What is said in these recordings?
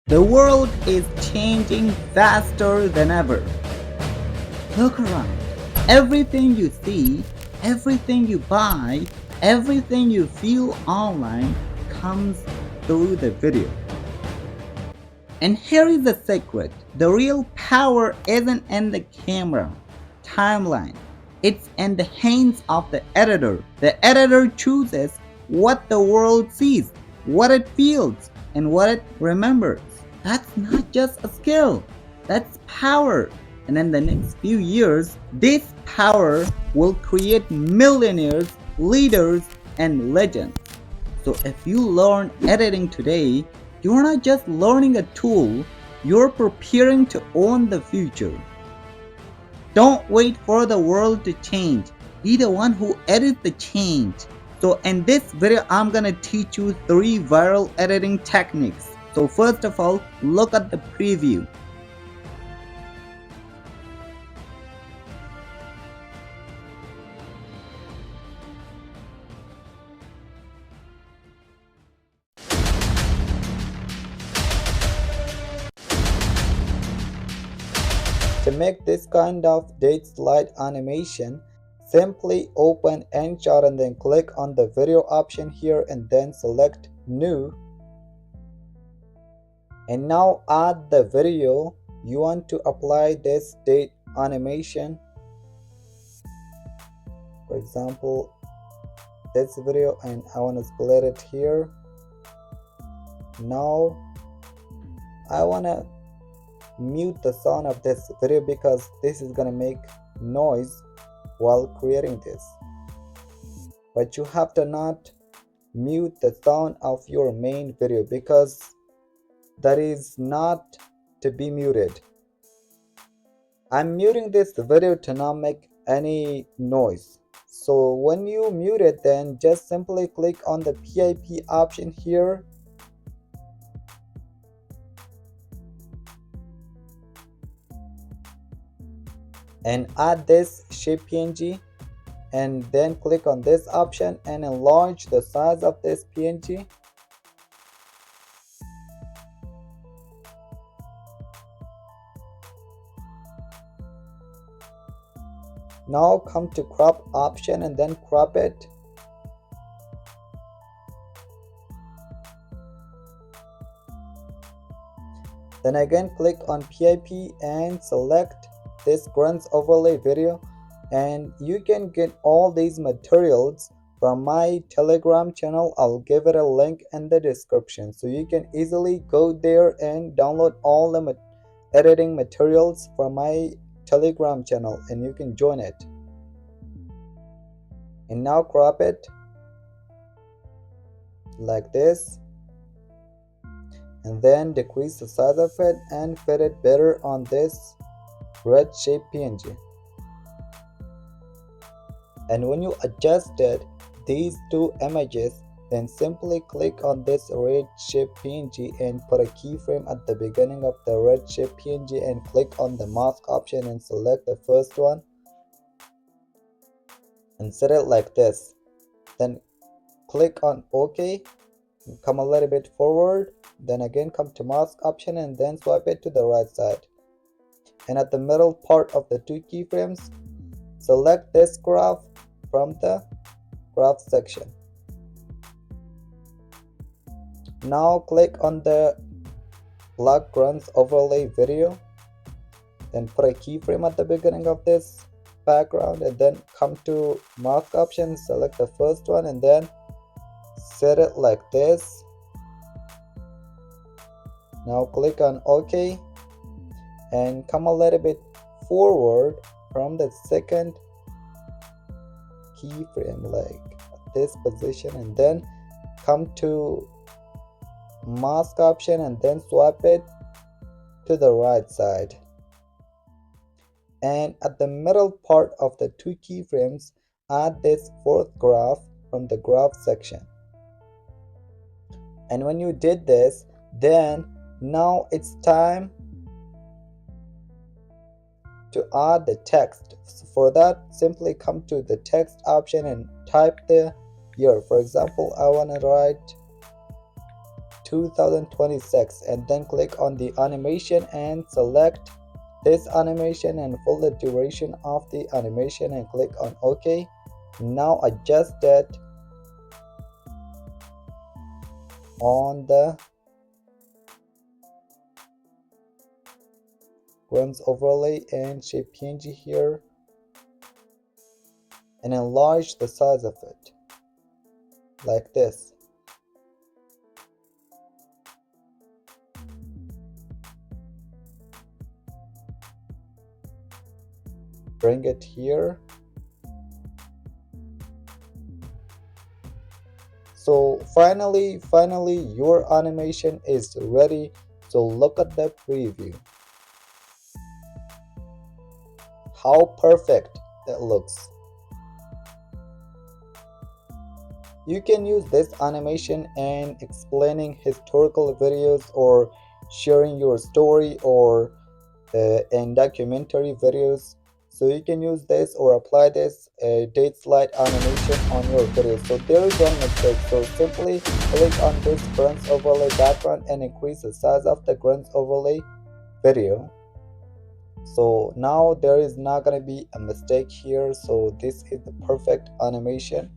The world is changing faster than ever. Look around. Everything you see, everything you buy, everything you feel online comes through the video. And here is the secret. The real power isn't in the camera, timeline. It's in the hands of the editor. The editor chooses what the world sees, what it feels, and what it remembers. That's not just a skill, that's power. And in the next few years, this power will create millionaires, leaders, and legends. So if you learn editing today, you're not just learning a tool, you're preparing to own the future. Don't wait for the world to change. Be the one who edits the change. So in this video, I'm gonna teach you 3 viral editing techniques. So first of all, look at the preview. To make this kind of date slide animation, simply open InShot and then click on the video option here and then select new. And now add the video you want to apply this date animation. For example, this video, and I want to split it here. Now I want to mute the sound of this video because this is gonna make noise while creating this, but you have to not mute the sound of your main video because that is not to be muted. I'm muting this video to not make any noise. So when you mute it, then just simply click on the PIP option here and add this shape PNG, and then click on this option and enlarge the size of this PNG. Now come to crop option and then crop it. Then again click on PIP and select this grunts overlay video, and you can get all these materials from my Telegram channel. I'll give it a link in the description, so you can easily go there and download all the editing materials from my Telegram channel and you can join it. And now crop it like this, and then decrease the size of it and fit it better on this red shape PNG. And when you adjusted these two images, then simply click on this red shape PNG and put a keyframe at the beginning of the red shape PNG and click on the mask option and select the first one and set it like this. Then click on OK, come a little bit forward, then again come to mask option and then swipe it to the right side. And at the middle part of the 2 keyframes, select this graph from the graph section. Now click on the black grunts overlay video, then put a keyframe at the beginning of this background and then come to mask option, select the first one and then set it like this. Now click on OK and come a little bit forward from the second keyframe, like this position, and then come to mask option and then swipe it to the right side. And at the middle part of the 2 keyframes, add this 4th graph from the graph section. And when you did this, then now it's time to add the text. So for that, simply come to the text option and type the year. For example, I want to write 2026 and then click on the animation and select this animation and fill the duration of the animation and click on OK. Now adjust it on the grunts overlay and shape PNG here and enlarge the size of it like this. Bring it here. So finally your animation is ready. So look at the preview. How perfect it looks. You can use this animation in explaining historical videos or sharing your story or in documentary videos. So you can use this or apply this date slide animation on your video. So there is one mistake. So simply click on this grunts overlay background and increase the size of the grunts overlay video. So now there is not going to be a mistake here. So this is the perfect animation.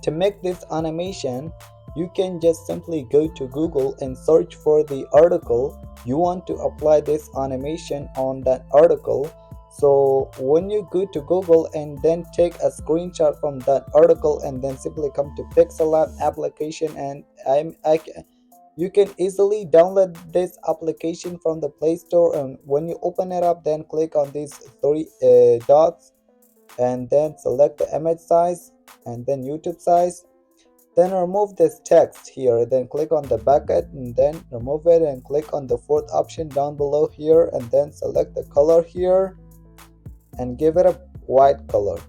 To make this animation, you can just simply go to Google and search for the article you want to apply this animation on that article. So when you go to Google and then take a screenshot from that article and then simply come to PixelLab application and you can easily download this application from the Play Store, and when you open it up then click on these three dots and then select the image size and then YouTube size. Then remove this text here, then click on the bucket and then remove it and click on the fourth option down below here and then select the color here and give it a white color.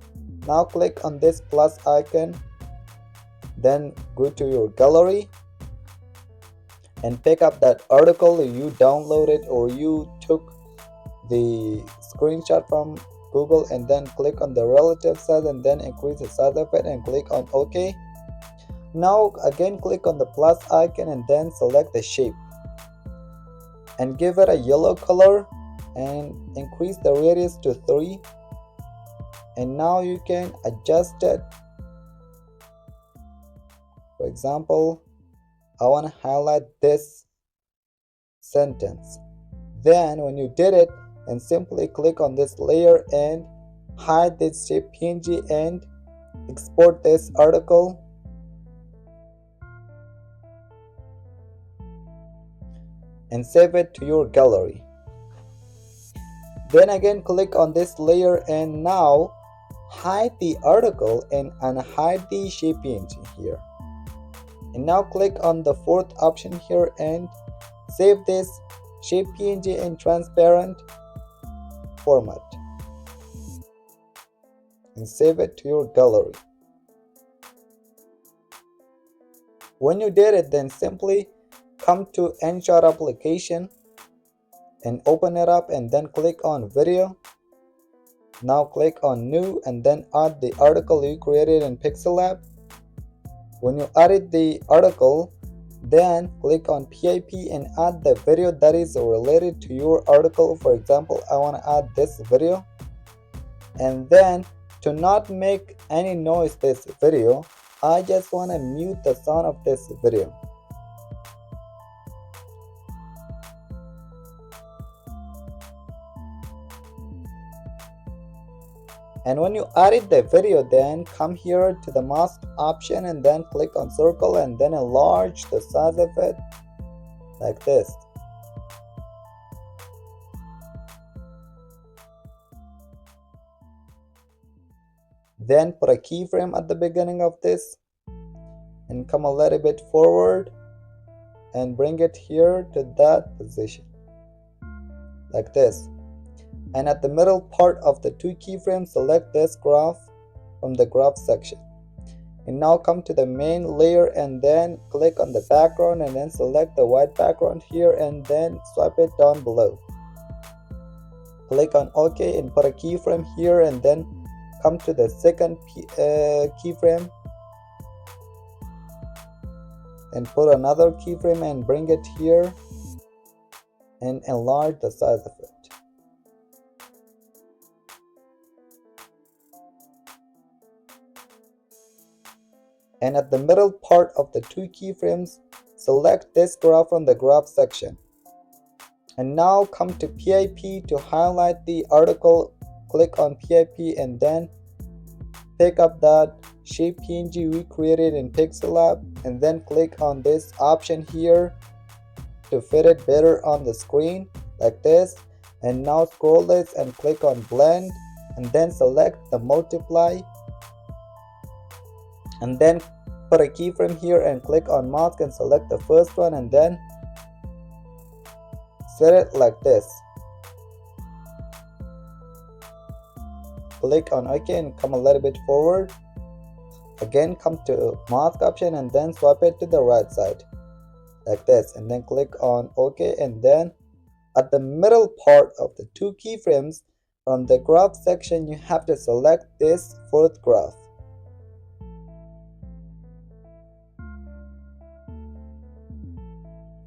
Now click on this plus icon, then go to your gallery and pick up that article you downloaded or you took the screenshot from Google and then click on the relative size and then increase the size of it and click on OK. Now again click on the plus icon and then select the shape and give it a yellow color and increase the radius to 3, and now you can adjust it. For example, I want to highlight this sentence. Then when you did it, and simply click on this layer and hide this shape PNG and export this article. And save it to your gallery. Then again click on this layer and now hide the article and unhide the shape PNG here. And now click on the fourth option here and save this shape PNG in transparent format and save it to your gallery. When you did it, then simply come to InShot application and open it up and then click on video. Now click on new and then add the article you created in PixelLab. When you added the article, then click on PIP and add the video that is related to your article. For example, I want to add this video, and then to not make any noise this video, I just want to mute the sound of this video. And when you added the video, then come here to the mask option and then click on circle and then enlarge the size of it like this. Then put a keyframe at the beginning of this and come a little bit forward and bring it here to that position like this. And at the middle part of the two keyframes, select this graph from the graph section. And now come to the main layer and then click on the background and then select the white background here and then swipe it down below. click on OK and put a keyframe here, and then come to the second keyframe and put another keyframe and bring it here and enlarge the size of it. And at the middle part of the two keyframes, select this graph from the graph section. And now come to PIP to highlight the article, click on PIP and then pick up that shape PNG we created in PixelLab, and then click on this option here to fit it better on the screen like this. And now scroll this and click on blend, and then select the multiply, and then put a keyframe here and click on mask and select the first one, and then set it like this. Click on OK and come a little bit forward. Again, come to mask option and then swap it to the right side like this, and then click on OK. And then at the middle part of the two keyframes from the graph section, you have to select this fourth graph.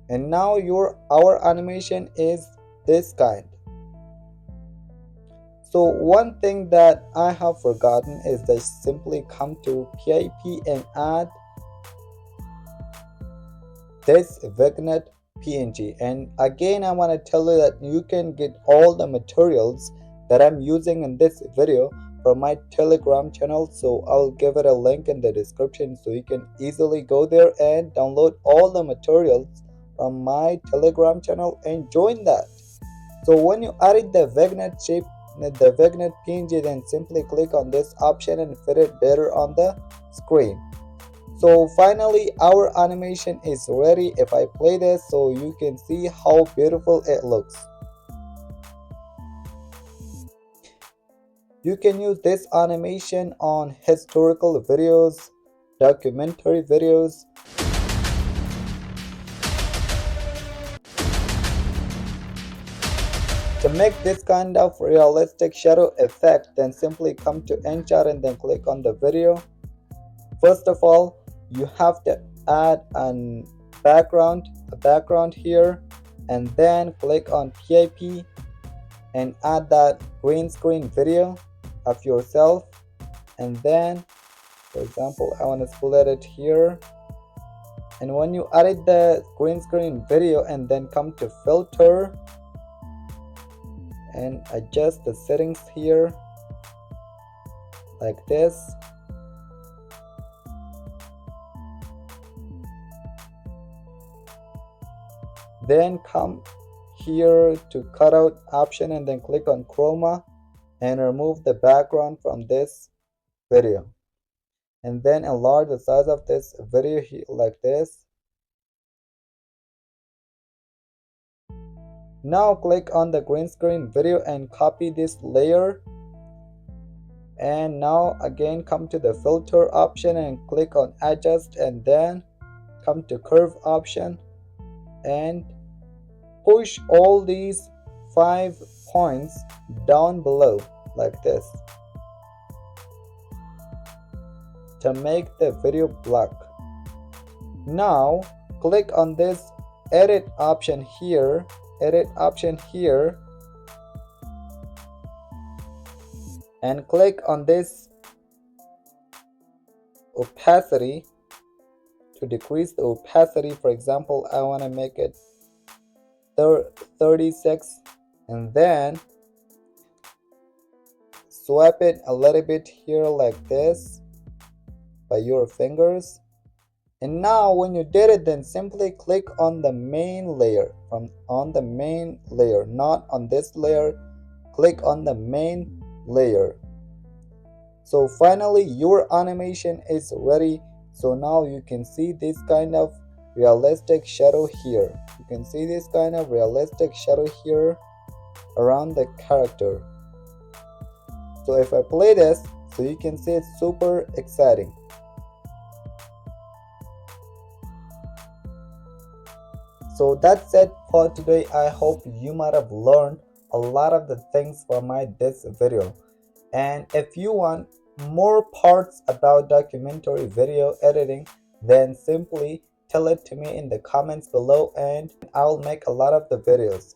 And now our animation is this kind. So one thing that I have forgotten is that simply come to PIP and add this vignette PNG. And again, I want to tell you that you can get all the materials that I'm using in this video from my Telegram channel. So I'll give it a link in the description so you can easily go there and download all the materials from my Telegram channel and join that. So when you added the vignette shape, the vignette PNG, then simply click on this option and fit it better on the screen. So finally our animation is ready. If I play this so you can see how beautiful it looks. You can use this animation on historical videos, documentary videos, to make this kind of realistic shadow effect. Then simply come to InShot and then click on the video. First of all, you have to add a background here, and then click on PIP and add that green screen video of yourself. And then, for example, I want to split it here. And when you added the green screen video, and then come to filter and adjust the settings here like this. Then come here to cutout option and then click on chroma and remove the background from this video, and then enlarge the size of this video here like this. Now click on the green screen video and copy this layer, and now again come to the filter option and click on adjust, and then come to curve option and push all these 5 points down below like this to make the video black. Now click on this edit option here, and click on this opacity to decrease the opacity. For example, I want to make it 36, and then swap it a little bit here like this by your fingers. And now when you did it, then simply click on the main layer, on the main layer, not on this layer. Click on the main layer. So finally your animation is ready. So now you can see this kind of realistic shadow here. You can see this kind of realistic shadow here around the character. So if I play this, so you can see it's super exciting. So that's it for today. I hope you might have learned a lot of the things for this video. And if you want more parts about documentary video editing, then simply tell it to me in the comments below and I'll make a lot of the videos.